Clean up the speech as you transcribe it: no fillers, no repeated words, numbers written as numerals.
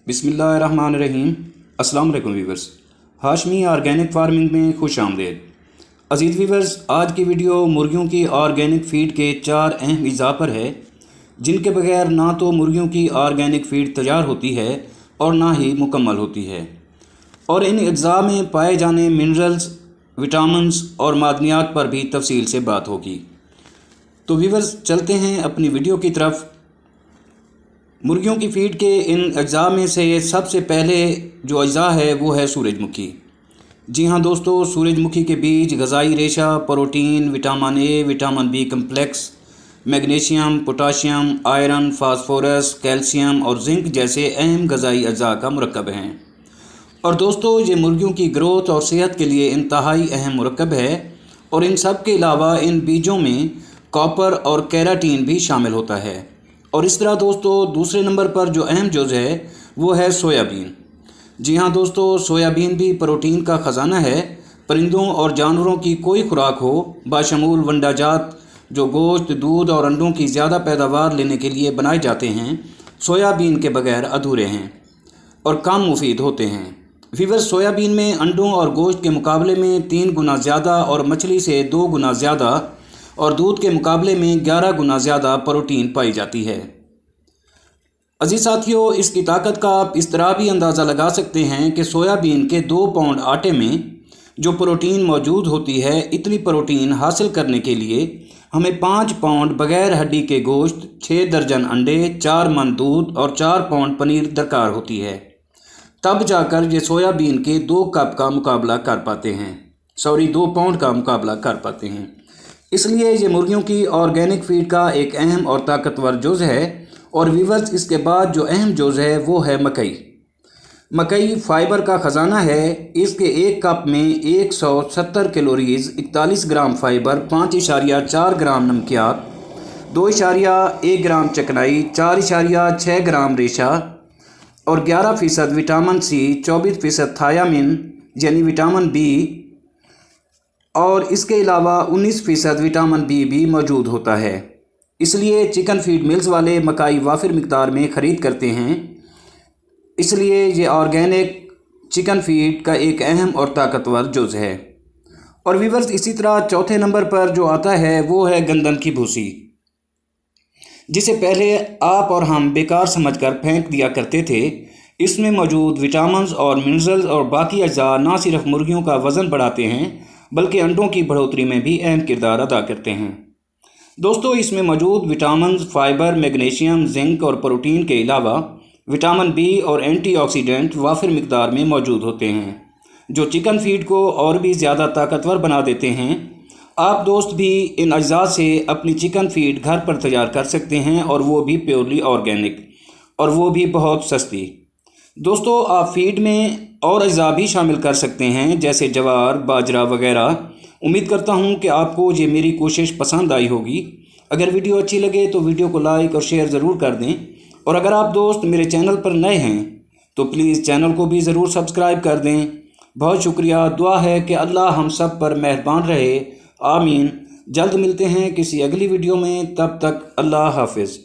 बिस्मिल्लाहिर्रहमानिर्रहीम। अस्सलाम वालेकुम वीवर्स, हाशमी ऑर्गेनिक फार्मिंग में खुश आमदेद। अज़ीज़ वीवर्स, आज की वीडियो मुर्गियों की ऑर्गेनिक फ़ीड के 4 अहम अज़्ज़ा पर है जिनके बगैर ना तो मुर्गियों की ऑर्गेनिक फ़ीड तैयार होती है और ना ही मुकम्मल होती है, और इन अज़्ज़ा में पाए जाने मिनरल्स, विटामिन्स और मादनियात पर भी तफसील से बात होगी। तो वीवर्स, चलते हैं अपनी वीडियो की तरफ। मुर्गियों की फ़ीड के इन अज्जा में से सबसे पहले जो अज्जा है वो है सूरजमुखी। जी हाँ दोस्तों, सूरजमुखी के बीज ग़िज़ाई रेशा, protein, vitamin A, vitamin B complex, magnesium, potassium, iron, phosphorus, calcium और जिंक जैसे अहम ग़िज़ाई अज्जा का मुरक्कब हैं। और दोस्तों, ये मुर्गियों की ग्रोथ और सेहत के लिए इंतहाई अहम मुरक्कब है, और इन सब के अलावा इन बीजों में कॉपर और केराटीन भी शामिल होता है। और इस तरह दोस्तों, दूसरे नंबर पर जो अहम जुज़ है वो है सोयाबीन। जी हाँ दोस्तों, सोयाबीन भी प्रोटीन का ख़जाना है। परिंदों और जानवरों की कोई खुराक हो, बाशमूल वंडाजात जो गोश्त, दूध और अंडों की ज़्यादा पैदावार लेने के लिए बनाए जाते हैं, सोयाबीन के बगैर अधूरे हैं और कम मुफीद होते हैं। वीवर्स, सोयाबीन में अंडों और गोश्त के मुकाबले में 3 गुना ज़्यादा और मछली से 2 गुना ज़्यादा और दूध के मुकाबले में 11 गुना ज़्यादा प्रोटीन पाई जाती है। अजीज़ साथियों, इसकी ताकत का आप इस तरह भी अंदाज़ा लगा सकते हैं कि सोयाबीन के 2 पाउंड आटे में जो प्रोटीन मौजूद होती है, इतनी प्रोटीन हासिल करने के लिए हमें 5 पाउंड बग़ैर हड्डी के गोश्त, 6 दर्जन अंडे, 4 मन दूध और 4 पाउंड पनीर दरकार होती है। तब जाकर ये सोयाबीन के 2 कप का मुकाबला कर पाते हैं, 2 पाउंड का मुकाबला कर पाते हैं। इसलिए ये मुर्गियों की ऑर्गेनिक फ़ीड का एक अहम और ताकतवर जुज़ है। और वीवर्स, इसके बाद जो अहम जुज़ है वो है मकई। मकई फ़ाइबर का ख़जाना है। इसके 1 कप में 170 कैलोरीज़, 41 ग्राम फ़ाइबर, 5.4 ग्राम नमकियात, 2.1 ग्राम चकनाई, 4.6 ग्राम रेशा और 11% विटामिन सी, 24% थायामिन यानी विटामिन बी, और इसके अलावा 19% विटामिन बी भी मौजूद होता है। इसलिए चिकन फीड मिल्स वाले मकाई वाफिर मिकदार में ख़रीद करते हैं। इसलिए ये ऑर्गेनिक चिकन फीड का एक अहम और ताकतवर जुज़ है। और वीवर्स, इसी तरह चौथे नंबर पर जो आता है वो है गंदम की भूसी, जिसे पहले आप और हम बेकार समझकर फेंक दिया करते थे। इसमें मौजूद विटामिन्स और मिनरल्स और बाकी अज्जा न सिर्फ मुर्गियों का वज़न बढ़ाते हैं बल्कि अंडों की बढ़ोतरी में भी अहम किरदार अदा करते हैं। दोस्तों, इसमें मौजूद विटामिन्स, फाइबर, मैग्नीशियम, जिंक और प्रोटीन के अलावा विटामिन बी और एंटीऑक्सीडेंट वाफिर मिकदार में मौजूद होते हैं, जो चिकन फीड को और भी ज़्यादा ताकतवर बना देते हैं। आप दोस्त भी इन अज्जा से अपनी चिकन फीड घर पर तैयार कर सकते हैं, और वो भी प्योरली ऑर्गेनिक, और वो भी बहुत सस्ती। दोस्तों, आप फीड में और अज्जा भी शामिल कर सकते हैं, जैसे जवार, बाजरा वगैरह। उम्मीद करता हूं कि आपको ये मेरी कोशिश पसंद आई होगी। अगर वीडियो अच्छी लगे तो वीडियो को लाइक और शेयर ज़रूर कर दें, और अगर आप दोस्त मेरे चैनल पर नए हैं तो प्लीज़ चैनल को भी ज़रूर सब्सक्राइब कर दें। बहुत शुक्रिया। दुआ है कि अल्लाह हम सब पर मेहरबान रहे। आमीन। जल्द मिलते हैं किसी अगली वीडियो में, तब तक अल्लाह हाफिज़।